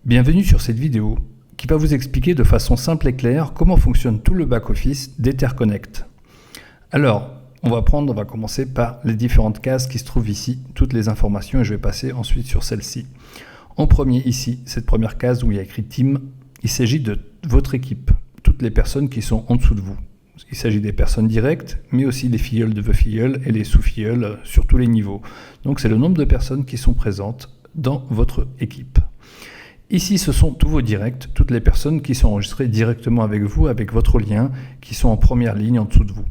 Bienvenue sur cette vidéo qui va vous expliquer de façon simple et claire comment fonctionne tout le back-office d'Etherconnect. Alors, on va commencer par les différentes cases qui se trouvent ici, toutes les informations, et je vais passer ensuite sur celle-ci. En premier ici, cette première case où il y a écrit Team, il s'agit de votre équipe, toutes les personnes qui sont en dessous de vous. Il s'agit des personnes directes, mais aussi les filleuls de vos filleuls et les sous-filleuls sur tous les niveaux. Donc c'est le nombre de personnes qui sont présentes dans votre équipe. Ici, ce sont tous vos directs, toutes les personnes qui sont enregistrées directement avec vous, avec votre lien, qui sont en première ligne en dessous de vous.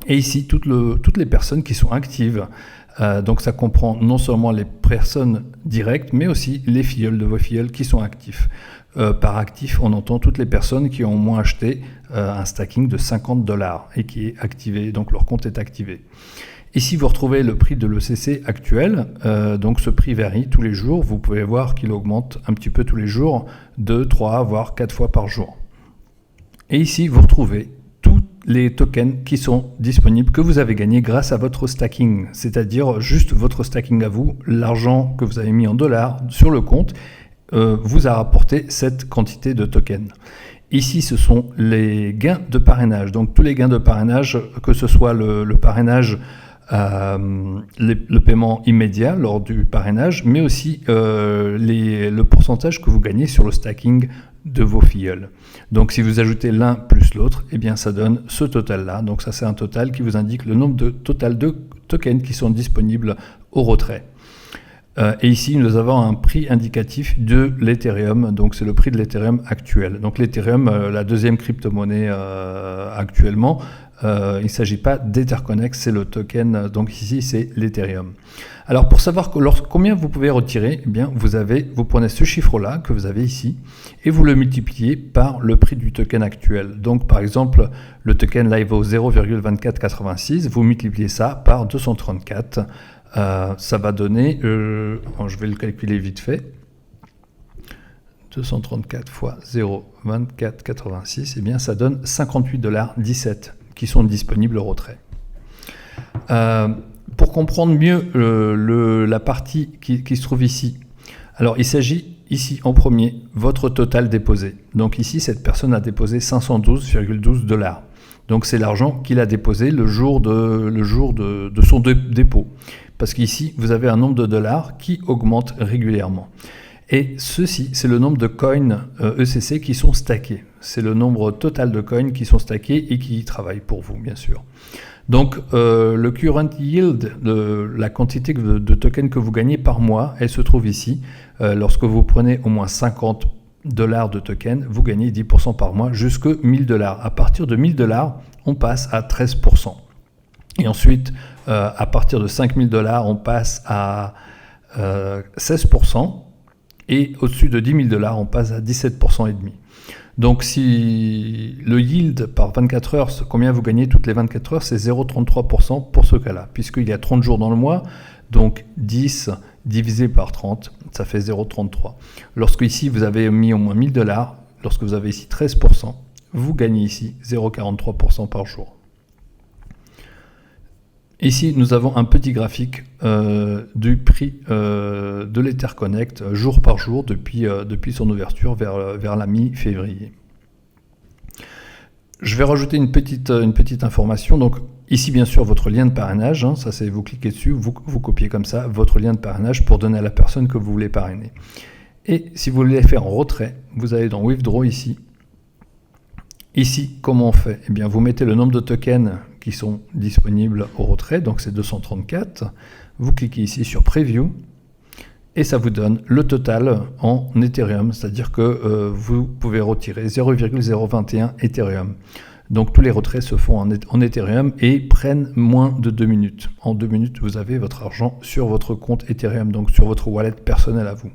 Et ici, toutes les personnes qui sont actives. Donc ça comprend non seulement les personnes directes, mais aussi les filleuls de vos filleuls qui sont actifs. Par actif, on entend toutes les personnes qui ont au moins acheté un stacking de $50 et qui est activé, donc leur compte est activé. Ici, vous retrouvez le prix de l'ECC actuel. Donc ce prix varie tous les jours. Vous pouvez voir qu'il augmente un petit peu tous les jours, 2, 3, voire 4 fois par jour. Et ici, vous retrouvez tous les tokens qui sont disponibles, que vous avez gagnés grâce à votre stacking, c'est-à-dire juste votre stacking à vous, l'argent que vous avez mis en dollars sur le compte, vous a rapporté cette quantité de tokens. Ici, ce sont les gains de parrainage. Donc tous les gains de parrainage, que ce soit le parrainage, le paiement immédiat lors du parrainage, mais aussi le pourcentage que vous gagnez sur le stacking de vos filleuls. Donc si vous ajoutez l'un plus l'autre, eh bien ça donne ce total-là. Donc ça, c'est un total qui vous indique le nombre total de tokens qui sont disponibles au retrait. Et ici, nous avons un prix indicatif de l'Ethereum, donc c'est le prix de l'Ethereum actuel. Donc l'Ethereum, la deuxième crypto-monnaie actuellement, il ne s'agit pas d'Etherconnect, c'est le token, donc ici c'est l'Ethereum. Alors pour savoir combien vous pouvez retirer, eh bien vous prenez ce chiffre-là que vous avez ici et vous le multipliez par le prix du token actuel. Donc par exemple, le token là il vaut 0,2486, vous multipliez ça par 234. Ça va donner, je vais le calculer vite fait, 234 fois 0,2486, eh bien ça donne $58,17 qui sont disponibles au retrait. Pour comprendre mieux la partie qui se trouve ici, alors il s'agit ici en premier, votre total déposé. Donc ici, cette personne a déposé $512,12. Donc c'est l'argent qu'il a déposé le jour de son dépôt. Parce qu'ici, vous avez un nombre de dollars qui augmente régulièrement. Et ceci, c'est le nombre de coins ECC qui sont stackés. C'est le nombre total de coins qui sont stackés et qui travaillent pour vous, bien sûr. Donc, le current yield, la quantité de tokens que vous gagnez par mois, elle se trouve ici. Lorsque vous prenez au moins $50 de tokens, vous gagnez 10% par mois jusqu'à $1,000. À partir de $1,000, on passe à 13%. Et ensuite, à partir de $5,000, on passe à 16%. Et au-dessus de $10,000, on passe à 17,5%. Donc si le yield par 24 heures, combien vous gagnez toutes les 24 heures, c'est 0,33% pour ce cas-là, puisqu'il y a 30 jours dans le mois, donc 10 divisé par 30, ça fait 0,33. Lorsque ici vous avez mis au moins $1,000, lorsque vous avez ici 13%, vous gagnez ici 0,43% par jour. Ici, nous avons un petit graphique du prix de l'Etherconnect jour par jour depuis son ouverture vers la mi-février. Je vais rajouter une petite information. Donc ici, bien sûr, votre lien de parrainage. Ça, c'est vous cliquez dessus, vous copiez comme ça votre lien de parrainage pour donner à la personne que vous voulez parrainer. Et si vous voulez faire en retrait, vous allez dans Withdraw ici. Ici, comment on fait? Eh bien, vous mettez le nombre de tokens qui sont disponibles au retrait, donc c'est 234. Vous cliquez ici sur Preview et ça vous donne le total en Ethereum, c'est-à-dire que vous pouvez retirer 0,021 Ethereum. Donc tous les retraits se font en Ethereum et prennent moins de 2 minutes. En 2 minutes, vous avez votre argent sur votre compte Ethereum, donc sur votre wallet personnel à vous.